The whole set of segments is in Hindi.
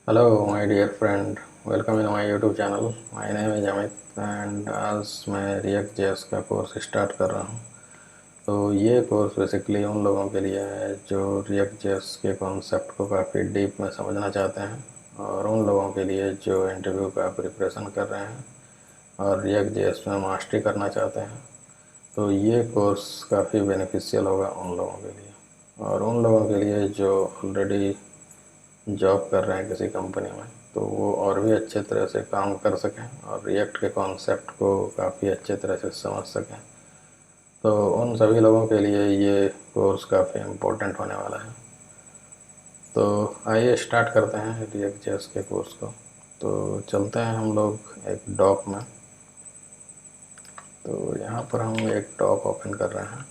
Hello my dear friend, welcome in my YouTube channel. My name is Amit and आज मैं रिएक्ट जेएस का कोर्स स्टार्ट कर रहा हूँ। तो ये कोर्स बेसिकली उन लोगों के लिए है जो रिएक्ट जेएस के कॉन्सेप्ट को काफ़ी डीप में समझना चाहते हैं, और उन लोगों के लिए जो इंटरव्यू का प्रिपरेशन कर रहे हैं और रिएक्ट जेएस में मास्टरी करना चाहते हैं। तो ये कोर्स काफ़ी बेनिफिशियल होगा उन लोगों के लिए, और उन लोगों के लिए जो ऑलरेडी जॉब कर रहे हैं किसी कंपनी में, तो वो और भी अच्छे तरह से काम कर सकें और रिएक्ट के कॉन्सेप्ट को काफ़ी अच्छे तरह से समझ सकें। तो उन सभी लोगों के लिए ये कोर्स काफ़ी इम्पोर्टेंट होने वाला है। तो आइए स्टार्ट करते हैं रिएक्ट जेएस के कोर्स को। तो चलते हैं हम लोग एक डॉक में। तो यहाँ पर हम एक डॉक ओपन कर रहे हैं।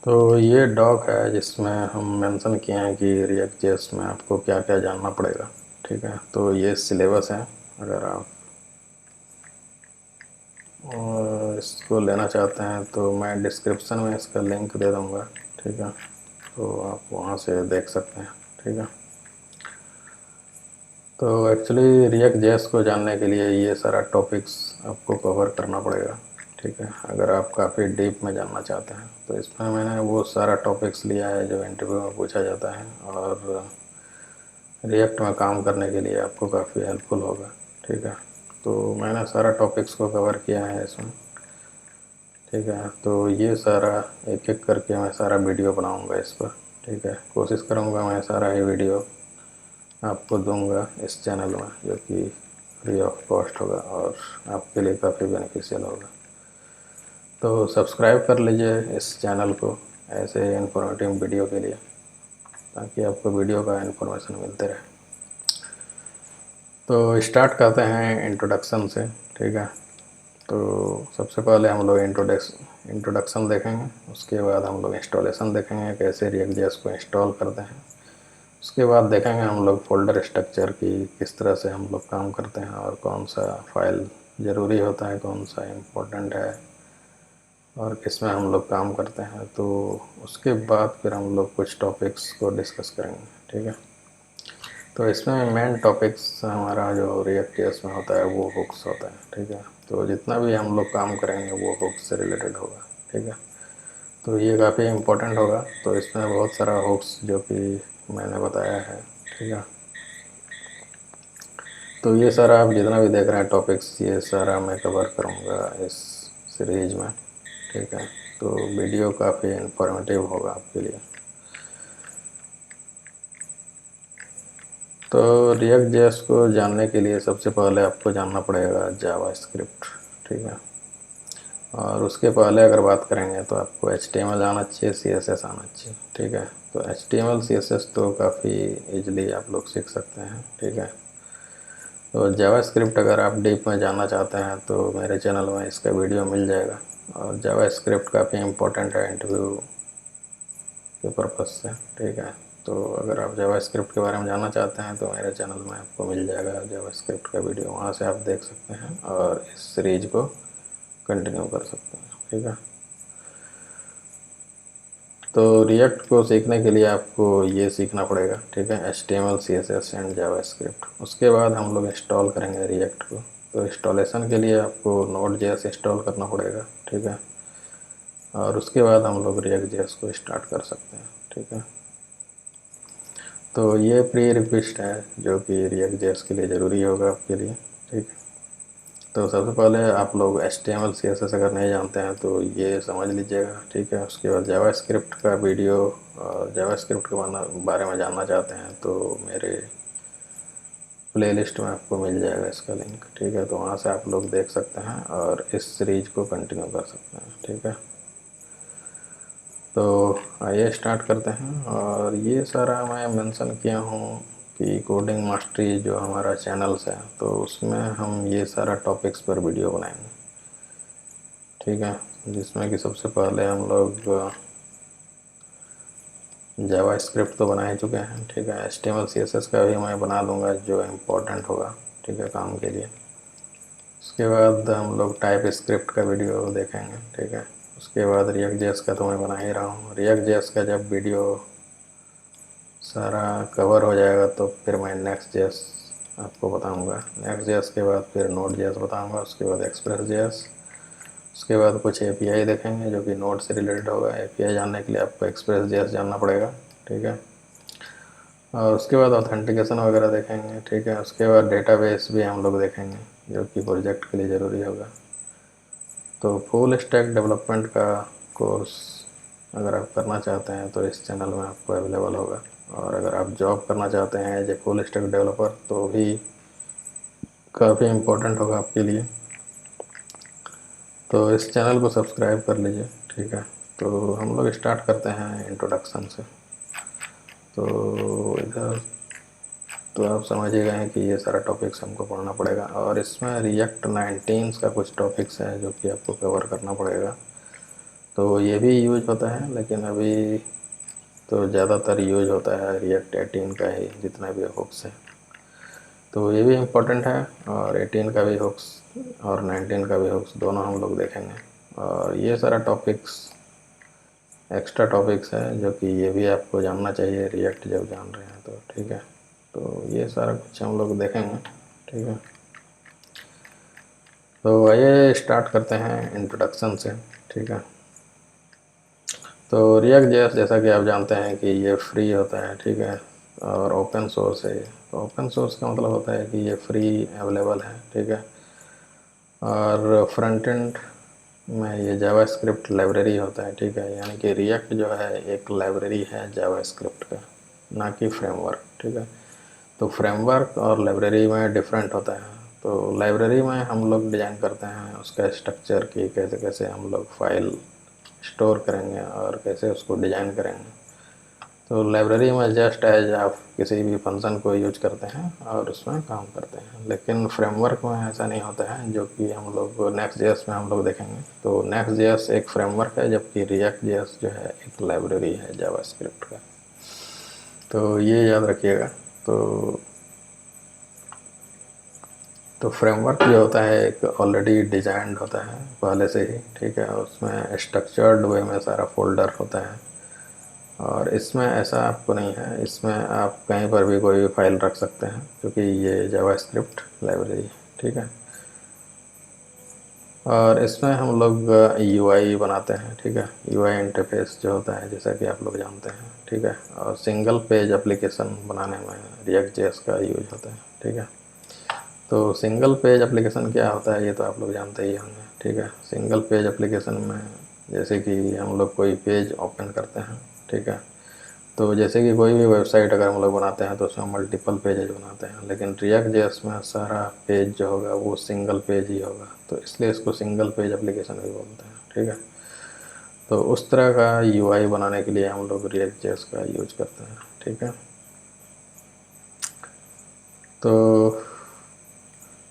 तो ये डॉक है जिसमें हम मेंशन किए हैं कि रिएक्ट जेएस में आपको क्या क्या जानना पड़ेगा। ठीक है, तो ये सिलेबस है। अगर आप इसको लेना चाहते हैं तो मैं डिस्क्रिप्शन में इसका लिंक दे दूँगा। ठीक है, तो आप वहाँ से देख सकते हैं। ठीक है, तो एक्चुअली रिएक्ट जेएस को जानने के लिए ये सारा टॉपिक्स आपको कवर करना पड़ेगा। ठीक है, अगर आप काफ़ी डीप में जानना चाहते हैं तो इसमें मैंने वो सारा टॉपिक्स लिया है जो इंटरव्यू में पूछा जाता है, और रिएक्ट में काम करने के लिए आपको काफ़ी हेल्पफुल होगा। ठीक है, तो मैंने सारा टॉपिक्स को कवर किया है इसमें। ठीक है, तो ये सारा एक एक करके मैं सारा वीडियो बनाऊंगा इस पर। ठीक है, कोशिश करूंगा मैं सारा ही वीडियो आपको दूंगा इस चैनल में, जो कि फ्री ऑफ कॉस्ट होगा और आपके लिए काफ़ी बेनिफिशियल होगा। तो सब्सक्राइब कर लीजिए इस चैनल को ऐसे इन्फॉर्मेटिव वीडियो के लिए, ताकि आपको वीडियो का इन्फॉर्मेशन मिलते रहे। तो स्टार्ट करते हैं इंट्रोडक्शन से। ठीक है, तो सबसे पहले हम लोग इंट्रोडक्शन देखेंगे। उसके बाद हम लोग इंस्टॉलेशन देखेंगे, कैसे रिएक्ट जेएस को इंस्टॉल करते हैं। उसके बाद देखेंगे हम लोग फोल्डर स्ट्रक्चर की किस तरह से हम लोग काम करते हैं, और कौन सा फाइल ज़रूरी होता है, कौन सा इम्पोर्टेंट है, और किस में हम लोग काम करते हैं। तो उसके बाद फिर हम लोग कुछ टॉपिक्स को डिस्कस करेंगे। ठीक है, तो इसमें मेन टॉपिक्स हमारा जो रिएक्ट जेएस में होता है वो हुक्स होता है। ठीक है, तो जितना भी हम लोग काम करेंगे वो हुक्स से रिलेटेड होगा। ठीक है, तो ये काफ़ी इम्पोर्टेंट होगा। तो इसमें बहुत सारा हुक्स जो कि मैंने बताया है। ठीक है, तो ये सारा आप जितना भी देख रहे हैं टॉपिक्स, ये सारा मैं कवर करूँगा इस सीरीज में। ठीक है, तो वीडियो काफ़ी इन्फॉर्मेटिव होगा आपके लिए। तो रिएक्ट जेएस को जानने के लिए सबसे पहले आपको जानना पड़ेगा जावा स्क्रिप्ट। ठीक है, और उसके पहले अगर बात करेंगे तो आपको HTML आना चाहिए, CSS आना चाहिए। ठीक है, तो HTML CSS तो काफ़ी इजीली आप लोग सीख सकते हैं। ठीक है, तो जावा स्क्रिप्ट अगर आप डीप में जानना चाहते हैं तो मेरे चैनल में इसका वीडियो मिल जाएगा। और जावा स्क्रिप्ट काफ़ी इम्पोर्टेंट है इंटरव्यू के पर्पज़ से। ठीक है, तो अगर आप जावा स्क्रिप्ट के बारे में जानना चाहते हैं तो मेरे चैनल में आपको मिल जाएगा जावा स्क्रिप्ट का वीडियो, वहाँ से आप देख सकते हैं और इस सीरीज को कंटिन्यू कर सकते हैं। ठीक है, तो रिएक्ट को सीखने के लिए आपको ये सीखना पड़ेगा। ठीक है, HTML CSS and Java script. उसके बाद हम लोग इंस्टॉल करेंगे रिएक्ट को। तो इंस्टॉलेशन के लिए आपको Node.js इंस्टॉल करना पड़ेगा। ठीक है, और उसके बाद हम लोग रिएक्ट जेएस को स्टार्ट कर सकते हैं। ठीक है, तो ये प्री रिक्वेस्ट है जो कि रिएक्ट जेएस के लिए ज़रूरी होगा आपके लिए। ठीक है, तो सबसे पहले आप लोग HTML CSS अगर नहीं जानते हैं तो ये समझ लीजिएगा। ठीक है, उसके बाद जावा स्क्रिप्ट का वीडियो, जावा स्क्रिप्ट के बारे में जानना चाहते हैं तो मेरे प्लेलिस्ट में आपको मिल जाएगा इसका लिंक। ठीक है, तो वहाँ से आप लोग देख सकते हैं और इस सीरीज को कंटिन्यू कर सकते हैं। ठीक है, तो आइए स्टार्ट करते हैं। और ये सारा मैं मेंशन किया हूँ कि कोडिंग मास्टरी जो हमारा चैनल्स है, तो उसमें हम ये सारा टॉपिक्स पर वीडियो बनाएंगे। ठीक है, जिसमें कि सबसे पहले हम लोग जावा स्क्रिप्ट तो बना ही चुके हैं। ठीक है, HTML CSS का भी मैं बना दूंगा जो इम्पोर्टेंट होगा। ठीक है, काम के लिए। उसके बाद हम लोग टाइप स्क्रिप्ट का वीडियो देखेंगे, ठीक है। उसके बाद रिएक्ट जेएस का तो मैं बना ही रहा हूँ। रिएक्ट जेएस का जब वीडियो सारा कवर हो जाएगा तो फिर मैं नेक्स्ट जेएस आपको बताऊंगा। नेक्स्ट जेएस के बाद फिर नोड जेएस बताऊंगा। उसके बाद एक्सप्रेस जेएस। उसके बाद कुछ एपीआई देखेंगे जो कि नोड से रिलेटेड होगा। एपीआई जानने के लिए आपको एक्सप्रेस जेएस जानना पड़ेगा, ठीक है। और उसके बाद ऑथेंटिकेशन वगैरह देखेंगे, ठीक है। उसके बाद डेटाबेस भी हम लोग देखेंगे जो कि प्रोजेक्ट के लिए ज़रूरी होगा। तो फुल स्टैक डेवलपमेंट का कोर्स अगर आप करना चाहते हैं तो इस चैनल में आपको अवेलेबल होगा। और अगर आप जॉब करना चाहते हैं as a full stack developer तो भी काफ़ी इम्पोर्टेंट होगा आपके लिए। तो इस चैनल को सब्सक्राइब कर लीजिए, ठीक है। तो हम लोग स्टार्ट करते हैं इंट्रोडक्शन से। तो इधर तो आप समझ ही गए हैं कि ये सारा टॉपिक्स हमको पढ़ना पड़ेगा। और इसमें रिएक्ट 19 का कुछ टॉपिक्स हैं जो कि आपको कवर करना पड़ेगा। तो ये भी यूज होता है, लेकिन अभी तो ज़्यादातर यूज होता है रिएक्ट 18 का ही, जितना भी हुक्स है। तो ये भी इम्पोर्टेंट है। और 18 का भी हुक्स और 19 का भी हुक्स दोनों हम लोग देखेंगे। और ये सारा टॉपिक्स एक्स्ट्रा टॉपिक्स है जो कि ये भी आपको जानना चाहिए रिएक्ट जब जान रहे हैं तो, ठीक है। तो ये सारा कुछ हम लोग देखेंगे, ठीक है। तो आइए स्टार्ट करते हैं इंट्रोडक्शन से, ठीक है। तो रिएक्ट जेएस जैसा कि आप जानते हैं कि ये फ्री होता है, ठीक है। और ओपन सोर्स है। तो ओपन सोर्स का मतलब होता है कि ये फ्री अवेलेबल है, ठीक है। और फ्रंट एंड में ये जावास्क्रिप्ट लाइब्रेरी होता है, ठीक है। यानी कि रिएक्ट जो है एक लाइब्रेरी है जावास्क्रिप्ट का, ना कि फ्रेमवर्क, ठीक है। तो फ्रेमवर्क और लाइब्रेरी में डिफरेंट होता है। तो लाइब्रेरी में हम लोग डिज़ाइन करते हैं उसका स्ट्रक्चर कि कैसे कैसे हम लोग फाइल स्टोर करेंगे और कैसे उसको डिज़ाइन करेंगे। तो लाइब्रेरी में जस्ट एज आप किसी भी फंक्शन को यूज करते हैं और उसमें काम करते हैं। लेकिन फ्रेमवर्क में ऐसा नहीं होता है, जो कि हम लोग नेक्स्ट जेएस में हम लोग देखेंगे। तो नेक्स्ट जेएस एक फ्रेमवर्क है, जबकि रिएक्ट जेएस जो है एक लाइब्रेरी है जावास्क्रिप्ट का। तो ये याद रखिएगा। तो फ्रेमवर्क जो होता है एक ऑलरेडी डिजाइंड होता है पहले से ही, ठीक है। उसमें स्ट्रक्चर्ड वे में सारा फोल्डर होता है। और इसमें ऐसा आपको नहीं है, इसमें आप कहीं पर भी कोई भी फाइल रख सकते हैं क्योंकि ये जावास्क्रिप्ट लाइब्रेरी है, ठीक है। और इसमें हम लोग यूआई बनाते हैं, ठीक है। यूआई इंटरफेस जो होता है जैसा कि आप लोग जानते हैं, ठीक है। और सिंगल पेज एप्लीकेशन बनाने में रिएक्ट जेएस का यूज होता है, ठीक है। तो सिंगल पेज एप्लीकेशन क्या होता है ये तो आप लोग जानते ही होंगे, ठीक है। सिंगल पेज एप्लीकेशन में जैसे कि हम लोग कोई पेज ओपन करते हैं, ठीक है। तो जैसे कि कोई भी वेबसाइट अगर हम लोग बनाते हैं तो उसमें मल्टीपल पेजेज बनाते हैं, लेकिन रिएक्ट जेएस में सारा पेज जो होगा वो सिंगल पेज ही होगा। तो इसलिए इसको सिंगल पेज एप्लीकेशन भी बोलते हैं, ठीक है। तो उस तरह का यूआई बनाने के लिए हम लोग रिएक्ट जेएस का यूज करते हैं, ठीक है। तो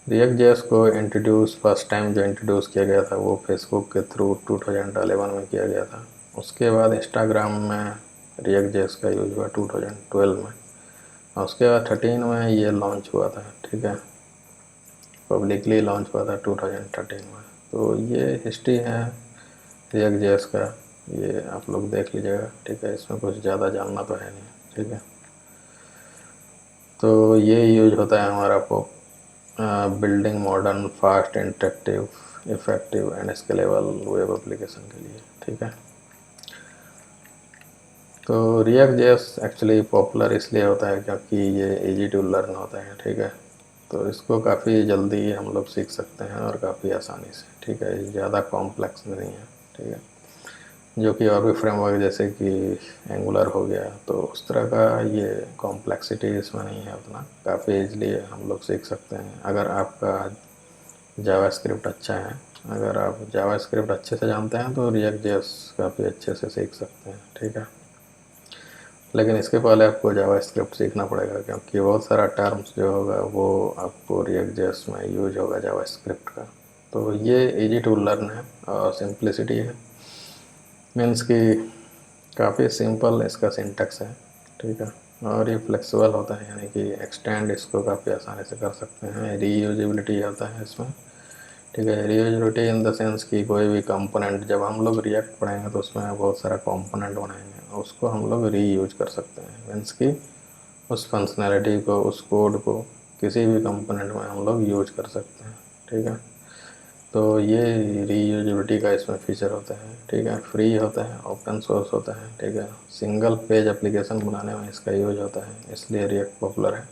रिएक्ट जेएस को फर्स्ट टाइम जो इंट्रोड्यूस किया गया था वो फेसबुक के थ्रू 2011 में किया गया था। उसके बाद इंस्टाग्राम में रिएक्ट जेएस का यूज हुआ 2012 में। और उसके बाद 13 में ये लॉन्च हुआ था, ठीक है। पब्लिकली लॉन्च हुआ था 2013 में। तो ये हिस्ट्री है रिएक्ट जेएस का, ये आप लोग देख लीजिएगा, ठीक है। इसमें कुछ ज़्यादा जानना तो है नहीं, ठीक है। तो ये यूज होता है हमारा building modern fast interactive effective and scalable web application के लिए, ठीक है। तो रिएक्ट जेएस एक्चुअली पॉपुलर इसलिए होता है क्योंकि ये इजी टू लर्न होता है, ठीक है। तो इसको काफ़ी जल्दी हम लोग सीख सकते हैं और काफ़ी आसानी से, ठीक है। ज़्यादा कॉम्प्लेक्स नहीं है, ठीक है। जो कि और भी फ्रेमवर्क जैसे कि एंगुलर हो गया तो उस तरह का ये कॉम्प्लेक्सिटी इसमें नहीं है उतना, काफ़ी ईजिली हम लोग सीख सकते हैं अगर आपका जावास्क्रिप्ट अच्छा है। अगर आप जावास्क्रिप्ट अच्छे से जानते हैं तो रिएक्ट जेएस काफ़ी अच्छे से सीख सकते हैं, ठीक है। लेकिन इसके पहले आपको जावास्क्रिप्ट सीखना पड़ेगा क्योंकि बहुत सारा टर्म्स जो होगा वो आपको रिएक्ट जेएस में यूज होगा जावास्क्रिप्ट का। तो ये इजी टू लर्न है और सिंप्लिसिटी है, मीन्स कि काफ़ी सिंपल इसका सिंटैक्स है, ठीक है। और ये फ्लेक्सिबल होता है, यानी कि एक्सटेंड इसको काफ़ी आसानी से कर सकते हैं। रीयूजेबिलिटी होता है इसमें, ठीक है। रीयूजेबिलिटी इन द सेंस कि कोई भी कंपोनेंट, जब हम लोग रिएक्ट पढ़ेंगे तो उसमें बहुत सारा कंपोनेंट बनाएंगे, उसको हम लोग रीयूज कर सकते हैं। मीन्स कि उस फंक्शनैलिटी को, उस कोड को किसी भी कंपोनेंट में हम लोग यूज कर सकते हैं, ठीक है। तो ये रीयूजेबिलिटी का इसमें फीचर होता है, ठीक है। फ्री होता है, ओपन सोर्स होता है, ठीक है। सिंगल पेज एप्लीकेशन बनाने में इसका यूज होता है, इसलिए रिएक्ट पॉपुलर है।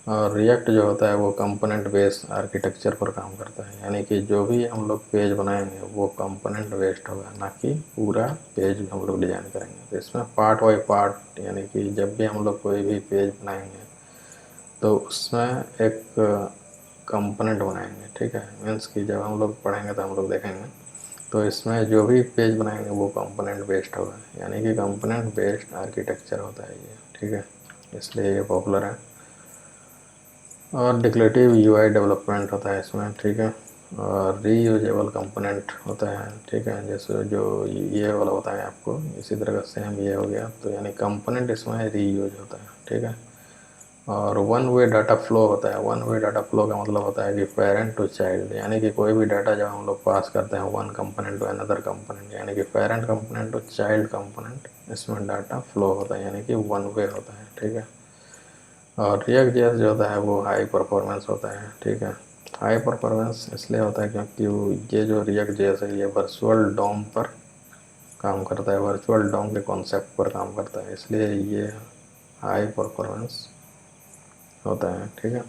और रिएक्ट जो होता है वो कंपोनेंट बेस्ड आर्किटेक्चर पर काम करता है, यानी कि जो भी हम लोग पेज बनाएंगे वो कंपोनेंट बेस्ड होगा, ना कि पूरा पेज हम लोग डिज़ाइन करेंगे। तो इसमें पार्ट बाई पार्ट, यानी कि जब भी हम लोग कोई भी पेज बनाएंगे तो उसमें एक कंपोनेंट बनाएंगे, ठीक है। मीन्स कि जब हम लोग पढ़ेंगे तो हम लोग देखेंगे, तो इसमें जो भी पेज बनाएंगे वो कंपोनेंट बेस्ड होगा, यानी कि कंपोनेंट बेस्ड आर्किटेक्चर होता है ये, ठीक है। इसलिए ये पॉपुलर है। और डिक्लेरेटिव यूआई डेवलपमेंट होता है इसमें, ठीक है। और रीयूजेबल कंपोनेंट होता है, ठीक है। जैसे जो ये वाला होता है आपको, इसी तरह का सेम ये हो गया, तो यानी कंपोनेंट इसमें रीयूज होता है, ठीक है। और वन वे डाटा फ्लो होता है। वन वे डाटा फ्लो का मतलब होता है कि पेरेंट टू चाइल्ड, यानी कि कोई भी डाटा जब हम लोग पास करते हैं one component to another component, यानी कि parent component to child component, इसमें डाटा फ्लो होता है, यानी कि वन वे होता है, ठीक है। और रिएक्ट जेएस जो होता है वो हाई परफॉर्मेंस होता है, ठीक है। हाई परफॉर्मेंस इसलिए होता है क्योंकि ये जो रिएक्ट जेएस है ये वर्चुअल डॉम पर काम करता है, वर्चुअल डॉम के कॉन्सेप्ट पर काम करता है, इसलिए ये हाई परफॉर्मेंस होता है, ठीक है।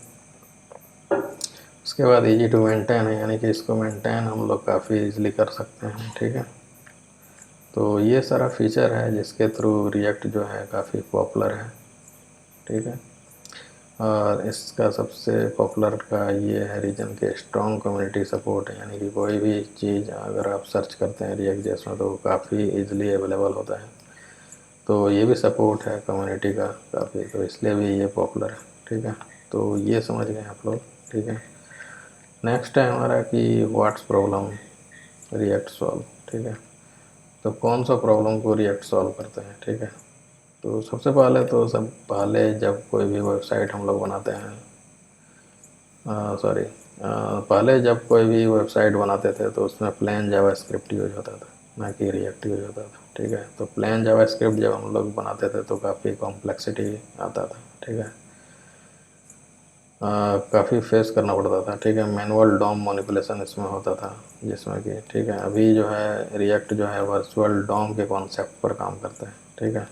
उसके बाद इजी टू मेंटेन है, यानी कि इसको मेंटेन हम लोग काफ़ी इजीली कर सकते हैं, ठीक है। तो ये सारा फीचर है जिसके थ्रू रिएक्ट जो है काफ़ी पॉपुलर है, ठीक है। और इसका सबसे पॉपुलर का ये है रीजन के स्ट्रॉन्ग कम्युनिटी सपोर्ट है, यानी कि कोई भी चीज़ अगर आप सर्च करते हैं रिएक्ट जैसा तो काफ़ी इजीली अवेलेबल होता है। तो ये भी सपोर्ट है कम्युनिटी का काफ़ी, तो इसलिए भी ये पॉपुलर है, ठीक है। तो ये समझ गए आप लोग, ठीक है। नेक्स्ट है हमारा कि व्हाट्स प्रॉब्लम रिएक्ट सॉल्व, ठीक है। तो कौन सा प्रॉब्लम को रिएक्ट सॉल्व करते हैं, ठीक है। तो सबसे पहले तो सब पहले जब कोई भी वेबसाइट हम लोग बनाते हैं, सॉरी, पहले जब कोई भी वेबसाइट बनाते थे तो उसमें प्लेन जावास्क्रिप्ट यूज होता था, ना कि रिएक्ट यूज होता था, ठीक है। तो प्लेन जावास्क्रिप्ट जब हम लोग बनाते थे तो काफ़ी कॉम्प्लेक्सिटी आता था, ठीक है। काफ़ी फेस करना पड़ता था, ठीक है। मैनुअल डॉम मैनिपुलेशन इसमें होता था, जिसमें कि, ठीक है, अभी जो है रिएक्ट जो है वर्चुअल डॉम के कॉन्सेप्ट पर काम करता है, ठीक है।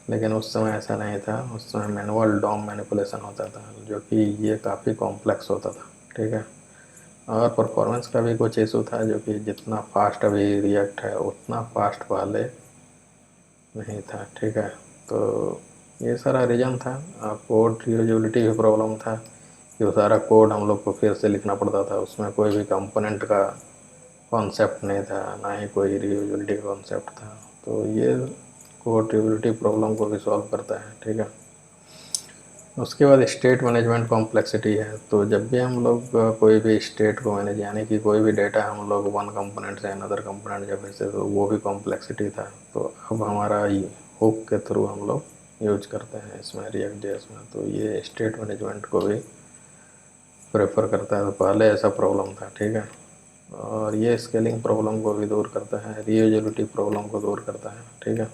लेकिन उस समय ऐसा नहीं था, उस समय मैनुअल डॉम मैनिपुलेशन होता था, जो कि ये काफ़ी कॉम्प्लेक्स होता था, ठीक है। और परफॉर्मेंस का भी कुछ इशू था, जो कि जितना फास्ट अभी रिएक्ट है उतना फास्ट पहले नहीं था, ठीक है। तो ये सारा रीज़न था। कोड रीयूजेबिलिटी भी प्रॉब्लम था कि वो सारा कोड हम लोग को फिर से लिखना पड़ता था, उसमें कोई भी कंपोनेंट का कॉन्सेप्ट नहीं था, ना ही कोई रीयूजेबिलिटी का कॉन्सेप्ट था। तो ये कोड रीयूजेबिलिटी प्रॉब्लम को भी सॉल्व करता है, ठीक है। उसके बाद स्टेट मैनेजमेंट कॉम्प्लेक्सिटी है। तो जब भी हम लोग कोई भी स्टेट को मैनेज, यानी कि कोई भी डेटा हम लोग वन कंपोनेंट से अनदर कंपोनेंट जब भेजते तो वो भी कॉम्प्लेक्सिटी था। तो अब हमारा हुक के थ्रू हम लोग यूज करते हैं इसमें रिएक्ट जेएस में, तो ये स्टेट मैनेजमेंट को भी प्रेफर करता है। तो पहले ऐसा प्रॉब्लम था, ठीक है। और ये स्केलिंग प्रॉब्लम को भी दूर करता है, रीयूजेबिलिटी प्रॉब्लम को दूर करता है, ठीक है।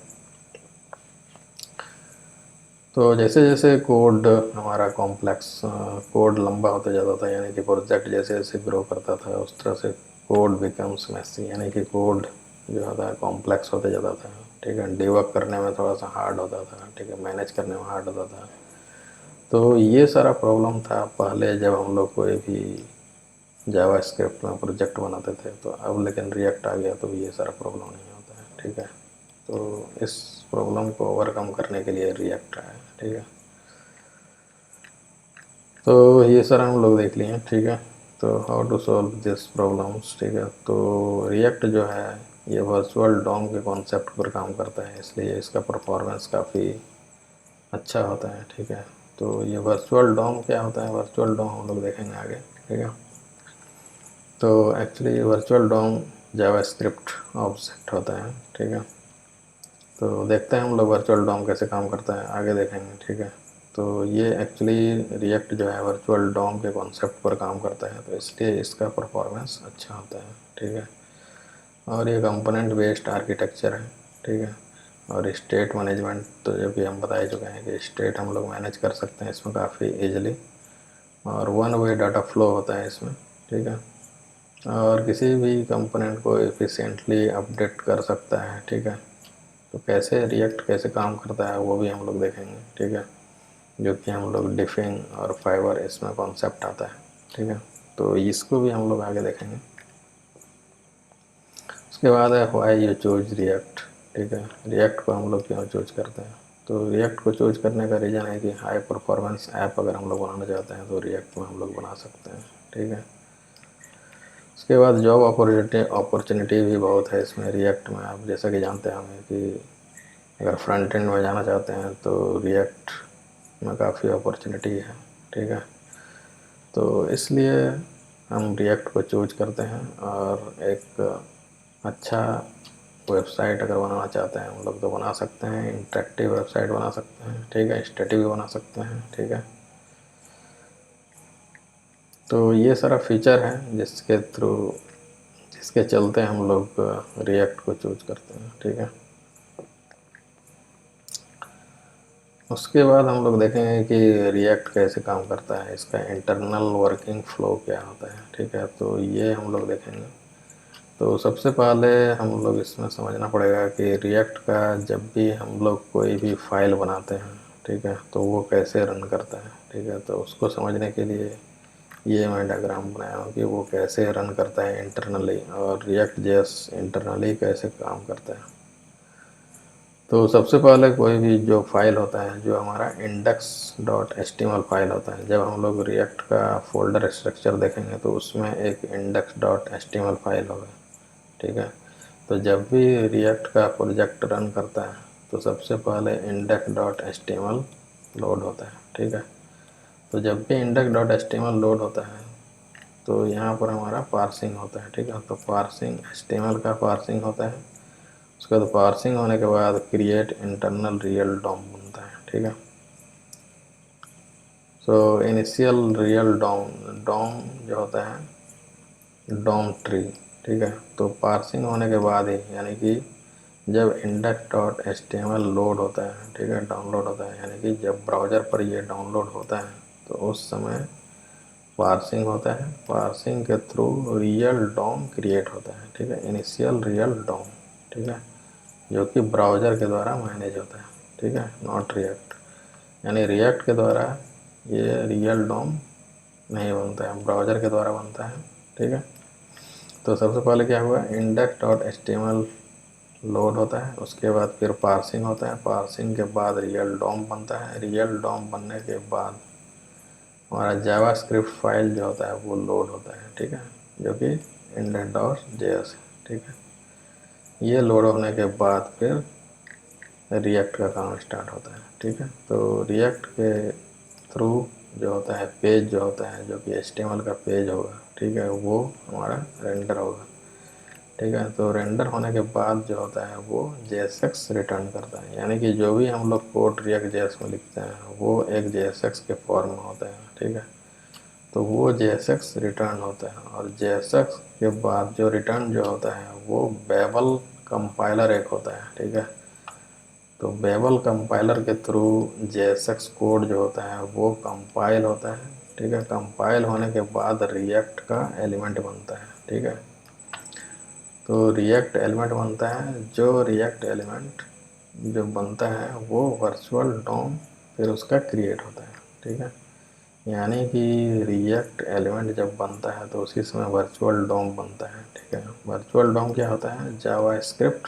तो जैसे जैसे कोड हमारा कॉम्प्लेक्स कोड लंबा होता जाता था, यानी कि प्रोजेक्ट जैसे जैसे ग्रो करता था उस तरह से कोड बिकम्स मैसी, यानी कि कोड जो होता है कॉम्प्लेक्स होते जाता था, ठीक है। डिबग करने में थोड़ा सा हार्ड होता था, ठीक है, मैनेज करने में हार्ड होता था। तो ये सारा प्रॉब्लम था पहले जब हम लोग कोई भी जावा स्क्रिप्ट में प्रोजेक्ट बनाते थे। तो अब लेकिन रिएक्ट आ गया तो ये सारा प्रॉब्लम नहीं होता है, ठीक है। तो इस प्रॉब्लम को ओवरकम करने के लिए रिएक्ट आया है, ठीक है। तो ये सारा हम लोग देख लिए, ठीक है। तो how to solve this problems, ठीक है। तो रिएक्ट जो है ये वर्चुअल डॉम के कॉन्सेप्ट पर काम करता है, इसलिए इसका परफॉर्मेंस काफ़ी अच्छा होता है, ठीक है। तो ये वर्चुअल डॉम क्या होता है, वर्चुअल डॉम हम लोग देखेंगे आगे, ठीक है। तो actually virtual DOM JavaScript object होता है, ठीक है। तो देखते हैं हम लोग वर्चुअल डॉम कैसे काम करता है, आगे देखेंगे, ठीक है। तो ये एक्चुअली रिएक्ट जो है वर्चुअल डॉम के कॉन्सेप्ट पर काम करता है, तो इसलिए इसका परफॉर्मेंस अच्छा होता है, ठीक है। और ये कंपोनेंट बेस्ड आर्किटेक्चर है, ठीक है। और स्टेट मैनेजमेंट तो जो कि हम बता ही चुके हैं कि स्टेट हम लोग मैनेज कर सकते हैं इसमें काफ़ी ईजिली, और वन वे डाटा फ्लो होता है इसमें, ठीक है। और किसी भी कंपोनेंट को एफिशिएंटली अपडेट कर सकता है, ठीक है। तो कैसे रिएक्ट कैसे काम करता है वो भी हम लोग देखेंगे, ठीक है। जो कि हम लोग डिफिंग और फाइबर इसमें कॉन्सेप्ट आता है, ठीक है। तो इसको भी हम लोग आगे देखेंगे। उसके बाद है व्हाई यू चूज रिएक्ट, ठीक है। रिएक्ट को हम लोग क्यों चूज करते हैं? तो रिएक्ट को चूज करने का रीज़न है कि हाई परफॉर्मेंस ऐप अगर हम लोग बनाना चाहते हैं तो रिएक्ट में हम लोग बना सकते हैं, ठीक है। उसके बाद जॉब अपॉर्चुनिटी भी बहुत है इसमें रिएक्ट में। आप जैसा कि जानते हैं कि अगर फ्रंट एंड में जाना चाहते हैं तो रिएक्ट में काफ़ी अपॉर्चुनिटी है, ठीक है। तो इसलिए हम रिएक्ट को चूज करते हैं। और एक अच्छा वेबसाइट अगर बनाना चाहते हैं हम लोग तो बना सकते हैं, इंटरेक्टिव वेबसाइट बना सकते हैं, ठीक है। स्टैटिक भी बना सकते हैं, ठीक है। तो ये सारा फीचर है जिसके चलते हम लोग रिएक्ट को चूज करते हैं, ठीक है। उसके बाद हम लोग देखेंगे कि रिएक्ट कैसे काम करता है, इसका इंटरनल वर्किंग फ़्लो क्या होता है, ठीक है। तो ये हम लोग देखेंगे। तो सबसे पहले हम लोग इसमें समझना पड़ेगा कि रिएक्ट का जब भी हम लोग कोई भी फाइल बनाते हैं, ठीक है, तो वो कैसे रन करता है, ठीक है। तो उसको समझने के लिए ये मैं डायग्राम बनाया हूँ कि वो कैसे रन करता है इंटरनली, और रिएक्ट जेएस इंटरनली कैसे काम करता है। तो सबसे पहले कोई भी जो फाइल होता है, जो हमारा index.html फाइल होता है, जब हम लोग रिएक्ट का फोल्डर स्ट्रक्चर देखेंगे तो उसमें एक index.html फाइल होगा, ठीक है। तो जब भी रिएक्ट का प्रोजेक्ट रन करता है तो सबसे पहले index.html लोड होता है, ठीक है। तो जब भी index.html लोड होता है तो यहाँ पर हमारा पार्सिंग होता है, ठीक है। तो पार्सिंग HTML का पार्सिंग होता है। उसके बाद पार्सिंग होने के बाद क्रिएट इंटरनल रियल डॉम बनता है, ठीक है। सो इनिशियल रियल डॉम जो होता है डॉम ट्री, ठीक है। तो पार्सिंग होने के बाद ही, यानी कि जब index.html लोड होता है, ठीक है, डाउनलोड होता है, यानी कि जब ब्राउज़र पर ये डाउनलोड होता है तो उस समय पार्सिंग होता है। पार्सिंग के थ्रू रियल डॉम क्रिएट होता है, ठीक है, इनिशियल रियल डॉम, ठीक है, जो कि ब्राउज़र के द्वारा मैनेज होता है, ठीक है, नॉट रिएक्ट। यानी रिएक्ट के द्वारा ये रियल डॉम नहीं बनता है, ब्राउज़र के द्वारा बनता है, ठीक है। तो सबसे पहले क्या हुआ, index.html लोड होता है, उसके बाद फिर पार्सिंग होता है, पार्सिंग के बाद रियल डॉम बनता है, रियल डॉम बनने के बाद हमारा जावास्क्रिप्ट फाइल जो होता है वो लोड होता है, ठीक है, जो कि index.js है, ठीक है। ये लोड होने के बाद फिर रिएक्ट का काम स्टार्ट होता है, ठीक है। तो रिएक्ट के थ्रू जो होता है पेज जो होता है, जो कि HTML का पेज होगा, ठीक है, वो हमारा रेंडर होगा, ठीक है। तो रेंडर होने के बाद जो होता है वो JSX रिटर्न करता है, यानी कि जो भी हम लोग कोड रिएक्ट जेएस में लिखते हैं वो एक JSX के फॉर्म में होता है, ठीक है। तो वो JSX रिटर्न होता है, और JSX के बाद जो रिटर्न जो होता है वो बेबल कंपाइलर एक होता है, ठीक है। तो बेबल कंपाइलर के थ्रू JSX कोड जो होता है वो कंपाइल होता है, ठीक है। कंपाइल होने के बाद रिएक्ट का एलिमेंट बनता है, ठीक है। तो रिएक्ट एलिमेंट बनता है, जो रिएक्ट एलिमेंट जो बनता है वो वर्चुअल डॉम फिर उसका क्रिएट होता है, ठीक है। यानी कि रिएक्ट एलिमेंट जब बनता है तो उसी समय वर्चुअल डॉम बनता है, ठीक है। वर्चुअल डॉम क्या होता है, जावास्क्रिप्ट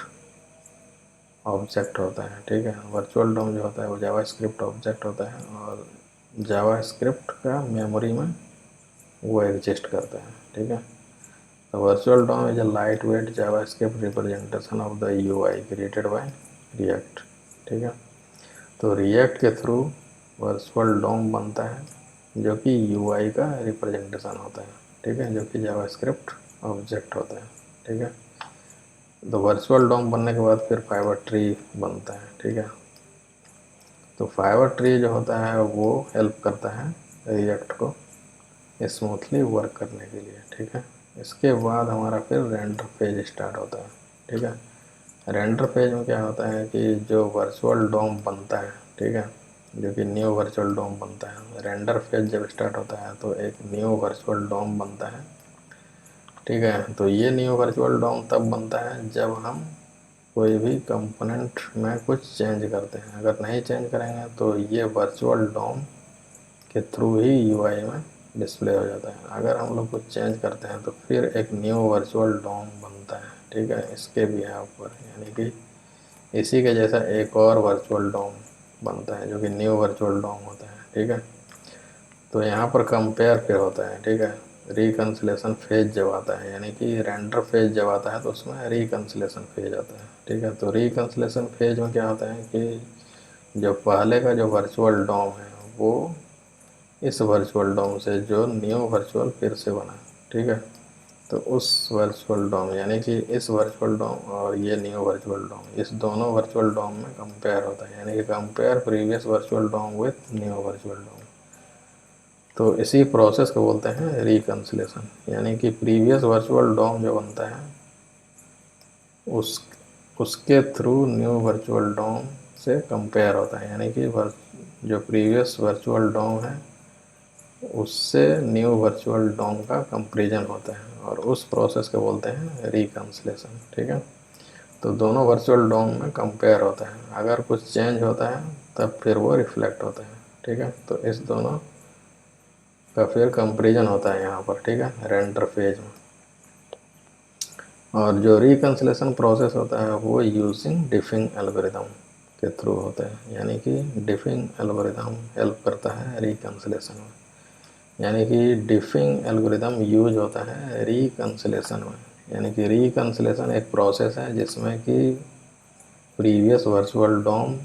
ऑब्जेक्ट होता है, ठीक है। वर्चुअल डॉम जो होता है वो जावास्क्रिप्ट ऑब्जेक्ट होता है, और जावास्क्रिप्ट का मेमोरी में वो एग्जिस्ट करता है, ठीक है। तो virtual DOM is a light weight JavaScript representation of the UI created by React, ठीक है। तो रिएक्ट के थ्रू वर्चुअल डॉम बनता है जो कि यूआई का रिप्रेजेंटेशन होता है, ठीक है, जो कि जावास्क्रिप्ट ऑब्जेक्ट होता है, ठीक है। तो वर्चुअल डॉम बनने के बाद फिर फाइबर ट्री बनता है, ठीक है। तो फाइबर ट्री जो होता है वो हेल्प करता है रिएक्ट को स्मूथली वर्क करने के लिए, ठीक है। इसके बाद हमारा फिर रेंडर पेज स्टार्ट होता है, ठीक है। रेंडर पेज में क्या होता है कि जो वर्चुअल डोम बनता है, ठीक है, जो कि न्यू वर्चुअल डोम बनता है, रेंडर पेज जब स्टार्ट होता है तो एक न्यू वर्चुअल डोम बनता है, ठीक है। तो ये न्यू वर्चुअल डोम तब बनता है जब हम कोई भी कंपोनेंट में कुछ चेंज करते हैं। अगर नहीं चेंज करेंगे तो ये वर्चुअल डोम के थ्रू ही यूआई में डिस्प्ले हो जाता है। अगर हम लोग कुछ चेंज करते हैं तो फिर एक न्यू वर्चुअल डोम बनता है, ठीक है, इसके बिहाफ पर, यानी कि इसी के जैसा एक और वर्चुअल डोम बनता है जो कि न्यू वर्चुअल डोम होता है, ठीक है। तो यहाँ पर कंपेयर फिर होता है, ठीक है। रिकन्सिलेशन फेज जब आता है, यानी कि रेंडर फेज जब आता है तो उसमें रिकन्सिलेशन फेज आता है, ठीक है। तो रिकन्सिलेशन फेज में क्या होता है कि जो पहले का जो वर्चुअल डोम है वो इस वर्चुअल डोम से जो न्यू वर्चुअल फिर से बना, ठीक है, तो उस वर्चुअल डोम यानी कि इस वर्चुअल डोम और ये न्यू वर्चुअल डोम, इस दोनों वर्चुअल डोम में कंपेयर होता है, यानी कि compare previous virtual dome with new virtual dome. तो इसी प्रोसेस को बोलते हैं रिकन्सिलेशन, यानी कि प्रीवियस वर्चुअल डोम जो बनता है उसके थ्रू न्यू वर्चुअल डोम से कंपेयर होता है, यानी कि जो प्रीवियस वर्चुअल डोम है उससे न्यू वर्चुअल डोम का कंपैरिजन होता है और उस प्रोसेस को बोलते हैं रिकन्सिलेशन, ठीक है। तो दोनों वर्चुअल डोम में कंपेयर होता है, अगर कुछ चेंज होता है तब फिर वो रिफ्लेक्ट होता है, ठीक है। तो इस दोनों का फिर कंपैरिजन होता है यहाँ पर, ठीक है, रेंडर फेज में। और जो रिकन्सिलेशन प्रोसेस होता है वो यूजिंग डिफिंग एल्गोरिदम के थ्रू होता है, यानी कि डिफिंग एल्गोरिदम हेल्प करता है रिकन्सिलेशन में, यानी कि डिफिंग एल्गोरिदम यूज होता है रिकन्सिलेशन में। यानी कि रिकन्सिलेशन एक प्रोसेस है जिसमें कि प्रीवियस वर्चुअल डोम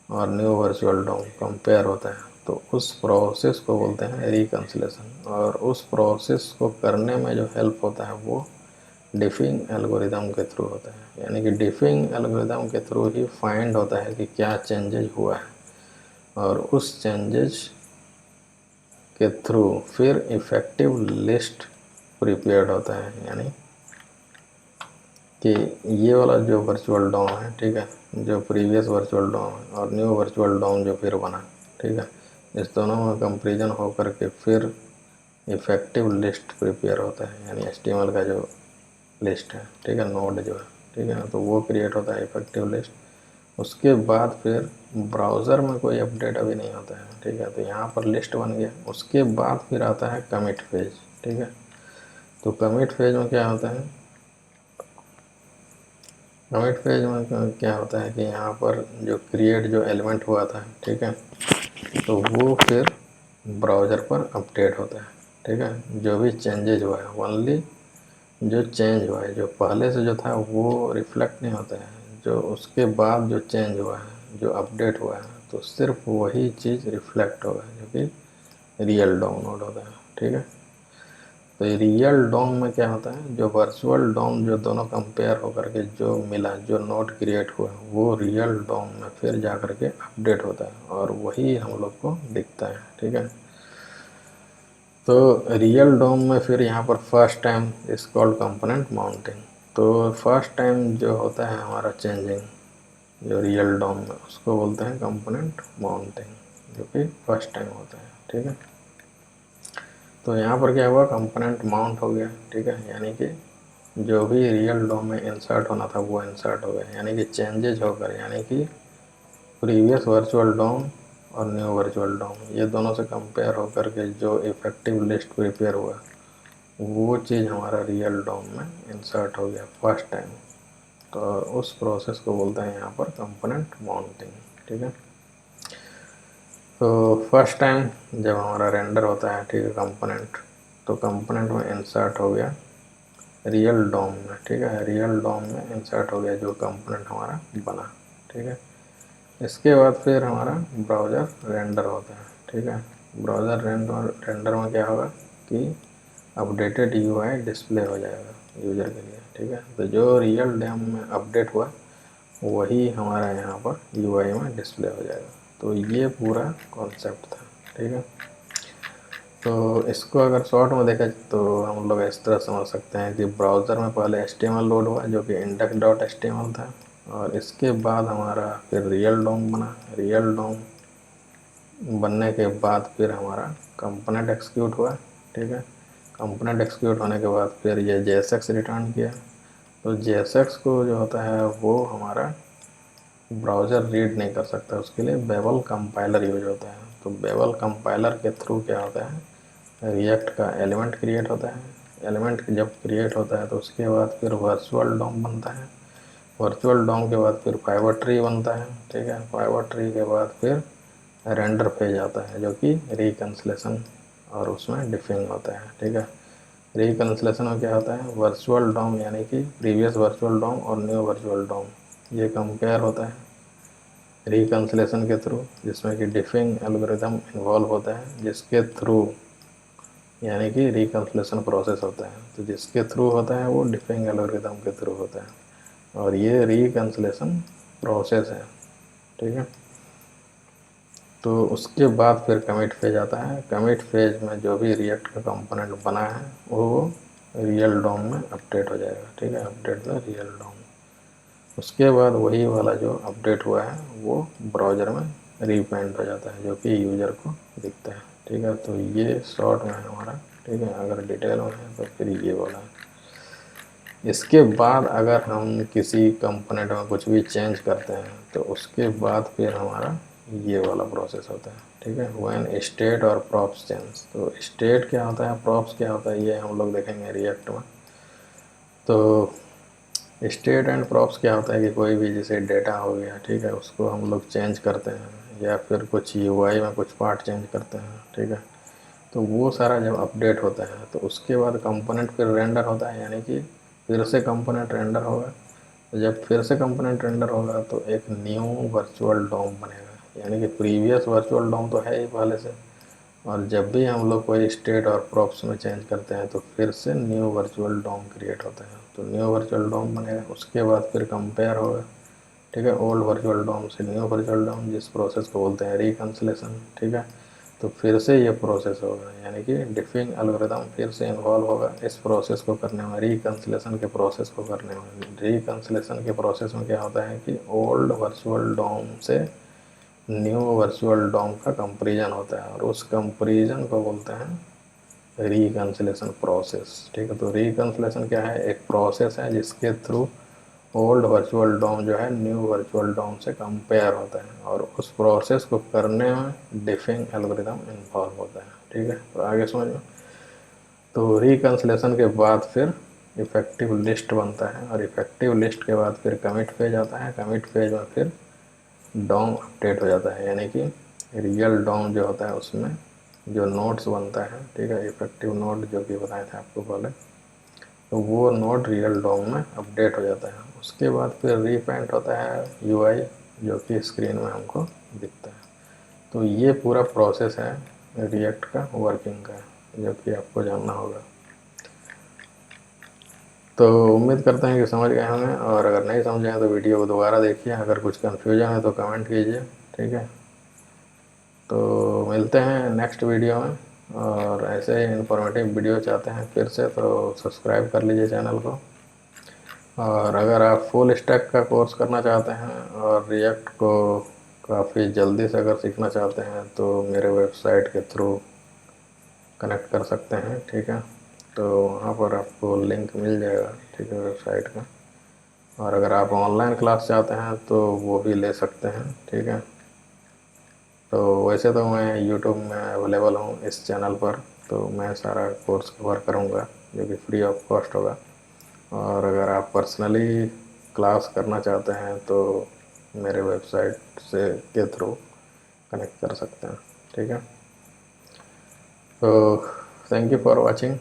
और न्यू वर्चुअल डोम कंपेयर होता है, तो उस प्रोसेस को बोलते हैं रिकन्सिलेशन। और उस प्रोसेस को करने में जो हेल्प होता है वो डिफिंग एल्गोरिदम के थ्रू होता है, यानी कि डिफिंग एल्गोरिदम के थ्रू ही फाइंड होता है कि क्या चेंजेज हुआ है और उस चेंजेज के थ्रू फिर इफ़ेक्टिव लिस्ट प्रिपेयर्ड होता है, यानी कि ये वाला जो वर्चुअल डोम है, ठीक है, जो प्रीवियस वर्चुअल डोम है और न्यू वर्चुअल डोम जो फिर बना, ठीक है, इस दोनों में कंपैरिजन होकर के फिर इफ़ेक्टिव लिस्ट प्रिपेयर होता है, यानी HTML का जो लिस्ट है, ठीक है, नोड जो है, ठीक है, तो वो क्रिएट होता है इफ़ेक्टिव लिस्ट। उसके बाद फिर ब्राउज़र में कोई अपडेट अभी नहीं होता है, ठीक है, तो यहाँ पर लिस्ट बन गया। उसके बाद फिर आता है कमिट फेज, ठीक है। तो कमिट फेज में क्या होता है, कमिट पेज में क्या होता है कि यहाँ पर जो क्रिएट जो एलिमेंट हुआ था, ठीक है, तो वो फिर ब्राउज़र पर अपडेट होता है, ठीक है। जो भी चेंजेज हुआ है ओनली जो चेंज हुआ है, जो पहले से जो था वो रिफ्लेक्ट नहीं होता है, जो उसके बाद जो चेंज हुआ है, जो अपडेट हुआ है, तो सिर्फ वही चीज़ रिफ्लेक्ट होगा जो कि रियल डाउनलोड होता है, ठीक है। तो रियल डोम में क्या होता है, जो वर्चुअल डोम जो दोनों कंपेयर होकर के जो मिला, जो नोड क्रिएट हुआ, वो रियल डोम में फिर जा कर के अपडेट होता है और वही हम लोग को दिखता है, ठीक है। तो रियल डोम में फिर यहाँ पर फर्स्ट टाइम इस कॉल्ड कंपोनेंट माउंटिंग। तो फर्स्ट टाइम जो होता है हमारा चेंजिंग जो रियल डोम में, उसको बोलते हैं कंपोनेंट माउंटिंग, जो कि फर्स्ट टाइम होता है, ठीक है। तो यहाँ पर क्या हुआ, कंपोनेंट माउंट हो गया, ठीक है, यानी कि जो भी रियल डोम में इंसर्ट होना था वो इंसर्ट हो गया, यानी कि चेंजेज होकर, यानी कि प्रीवियस वर्चुअल डोम और न्यू वर्चुअल डोम ये दोनों से कंपेयर होकर के जो इफ़ेक्टिव लिस्ट प्रिपेयर हुआ वो चीज़ हमारा रियल डोम में इंसर्ट हो गया फर्स्ट टाइम। तो उस प्रोसेस को बोलते हैं यहाँ पर कंपोनेंट माउंटिंग, ठीक है। तो फर्स्ट टाइम जब हमारा रेंडर होता है, ठीक है, कंपोनेंट, तो कंपोनेंट में इंसर्ट हो गया रियल डोम में, ठीक है, रियल डोम में इंसर्ट हो गया जो कंपोनेंट हमारा बना, ठीक है। इसके बाद फिर हमारा ब्राउज़र रेंडर होता है, ठीक है। ब्राउज़र रेंडर में क्या होगा कि अपडेटेड UI डिस्प्ले हो जाएगा यूज़र के लिए, ठीक है। तो जो रियल डॉम में अपडेट हुआ वही हमारा यहाँ पर यूआई में डिस्प्ले हो जाएगा। तो ये पूरा कॉन्सेप्ट था, ठीक है। तो इसको अगर शॉर्ट में देखा तो हम लोग इस तरह समझ सकते हैं कि ब्राउज़र में पहले HTML लोड हुआ जो कि index.html था, और इसके बाद हमारा फिर रियल डॉम बना। रियल डॉम बनने के बाद फिर हमारा कंपोनेंट एक्सिक्यूट हुआ, ठीक है। कंपोनेंट एक्सिक्यूट होने के बाद फिर ये JSX रिटर्न किया। तो JSX को जो होता है वो हमारा ब्राउज़र रीड नहीं कर सकता, उसके लिए बेवल कंपाइलर यूज होता है। तो बेवल कंपाइलर के थ्रू क्या होता है, रिएक्ट का एलिमेंट क्रिएट होता है। एलिमेंट जब क्रिएट होता है तो उसके बाद फिर वर्चुअल डॉम बनता है। वर्चुअल डॉम के बाद फिर फाइबर ट्री बनता है, ठीक है। फाइबर ट्री के बाद फिर रेंडर फेज आता है जो कि रिकंसलेशन और उसमें डिफिंग होता है, ठीक है। रिकंसलेशन में क्या होता है, वर्चुअल डॉम यानी कि प्रीवियस वर्चुअल डॉम और न्यू वर्चुअल डॉम ये कंपेयर होता है रिकंसलेशन के थ्रू, जिसमें कि डिफिंग एल्गोरिथम इन्वॉल्व होता है, जिसके थ्रू यानी कि रिकंसलेशन प्रोसेस होता है। तो जिसके थ्रू होता है वो डिफिंग एल्गोरिथम के थ्रू होता है, और ये रिकंसलेशन प्रोसेस है, ठीक है। तो उसके बाद फिर कमिट फेज आता है। कमिट फेज में जो भी रिएक्ट का कंपोनेंट बना है वो रियल डॉम में अपडेट हो जाएगा, ठीक है। Update the real DOM. उसके बाद वही वाला जो अपडेट हुआ है वो ब्राउज़र में रीपेंट हो जाता है जो कि यूज़र को दिखता है, ठीक है। तो ये शॉर्ट में है हमारा, ठीक है। अगर डिटेल में है तो फिर ये वाला है। इसके बाद अगर हम किसी कंपोनेंट में कुछ भी चेंज करते हैं तो उसके बाद फिर हमारा ये वाला प्रोसेस होता है, ठीक है। व्हेन स्टेट और प्रॉप्स चेंज। तो स्टेट क्या होता है, प्रॉप्स क्या होता है, ये हम लोग देखेंगे रिएक्ट में। तो स्टेट एंड प्रॉप्स क्या होता है कि कोई भी जैसे डेटा हो गया, ठीक है, उसको हम लोग चेंज करते हैं या फिर कुछ यूआई में कुछ पार्ट चेंज करते हैं, ठीक है। तो वो सारा जब अपडेट होता है तो उसके बाद कंपोनेंट फिर रेंडर होता है, यानी कि फिर से कंपोनेंट रेंडर होगा। तो जब फिर से कंपोनेंट रेंडर होगा तो एक न्यू वर्चुअल डॉम बनेगा, यानी कि प्रीवियस वर्चुअल डॉम तो है ही पहले से, और जब भी हम लोग कोई स्टेट और प्रॉप्स में चेंज करते हैं तो फिर से न्यू वर्चुअल डॉम क्रिएट होता है। तो न्यू वर्चुअल डॉम बनेगा, उसके बाद फिर कंपेयर होगा, ठीक है, ओल्ड वर्चुअल डॉम से न्यू वर्चुअल डॉम, जिस प्रोसेस को बोलते हैं रिकंसलेशन, ठीक है। तो फिर से ये प्रोसेस होगा, यानी कि डिफिंग एल्गोरिथम फिर से इन्वॉल्व होगा इस प्रोसेस को करने में, रिकंसलेशन के प्रोसेस को करने में। रिकंसलेशन के प्रोसेस में क्या होता है कि ओल्ड वर्चुअल डॉम से न्यू वर्चुअल डॉम का कंपेरिजन होता है, और उस कंपेरिजन को बोलते हैं रिकंसलेशन प्रोसेस, ठीक है। तो रिकंसलेशन क्या है, एक प्रोसेस है जिसके थ्रू ओल्ड वर्चुअल डॉम जो है न्यू वर्चुअल डॉम से कंपेयर होता है, और उस प्रोसेस को करने में डिफिंग एल्गोरिथम इन्वॉल्व होता है, ठीक है। तो आगे समझ में। तो रिकंसलेशन के बाद फिर इफेक्टिव लिस्ट बनता है, और इफेक्टिव लिस्ट के बाद फिर कमिट फेज आता है। कमिट फेज में फिर डॉम अपडेट हो जाता है, यानी कि रियल डॉम जो होता है उसमें जो नोड्स बनता है, ठीक है, इफेक्टिव नोड जो कि बताए थे आपको पहले, तो वो नोड रियल डॉम में अपडेट हो जाता है। उसके बाद फिर रीपेंट होता है यूआई जो कि स्क्रीन में हमको दिखता है। तो ये पूरा प्रोसेस है रिएक्ट का वर्किंग का, जो कि आपको जानना होगा। तो उम्मीद करते हैं कि समझ गए होंगे, और अगर नहीं समझे हैं तो वीडियो को दोबारा देखिए। अगर कुछ कन्फ्यूजन है तो कमेंट कीजिए, ठीक है। तो मिलते हैं नेक्स्ट वीडियो में, और ऐसे ही इन्फॉर्मेटिव वीडियो चाहते हैं फिर से तो सब्सक्राइब कर लीजिए चैनल को। और अगर आप फुल स्टैक का कोर्स करना चाहते हैं और रिएक्ट को काफ़ी जल्दी से अगर सीखना चाहते हैं तो मेरे वेबसाइट के थ्रू कनेक्ट कर सकते हैं, ठीक है। तो वहाँ पर आपको लिंक मिल जाएगा, ठीक है, वेबसाइट का। और अगर आप ऑनलाइन क्लास चाहते हैं तो वो भी ले सकते हैं, ठीक है। तो वैसे तो मैं यूट्यूब में अवेलेबल हूँ इस चैनल पर, तो मैं सारा कोर्स कवर करूँगा जो कि फ्री ऑफ कॉस्ट होगा। और अगर आप पर्सनली क्लास करना चाहते हैं तो मेरे वेबसाइट से के थ्रू कनेक्ट कर सकते हैं, ठीक है। तो थैंक यू फॉर वाचिंग।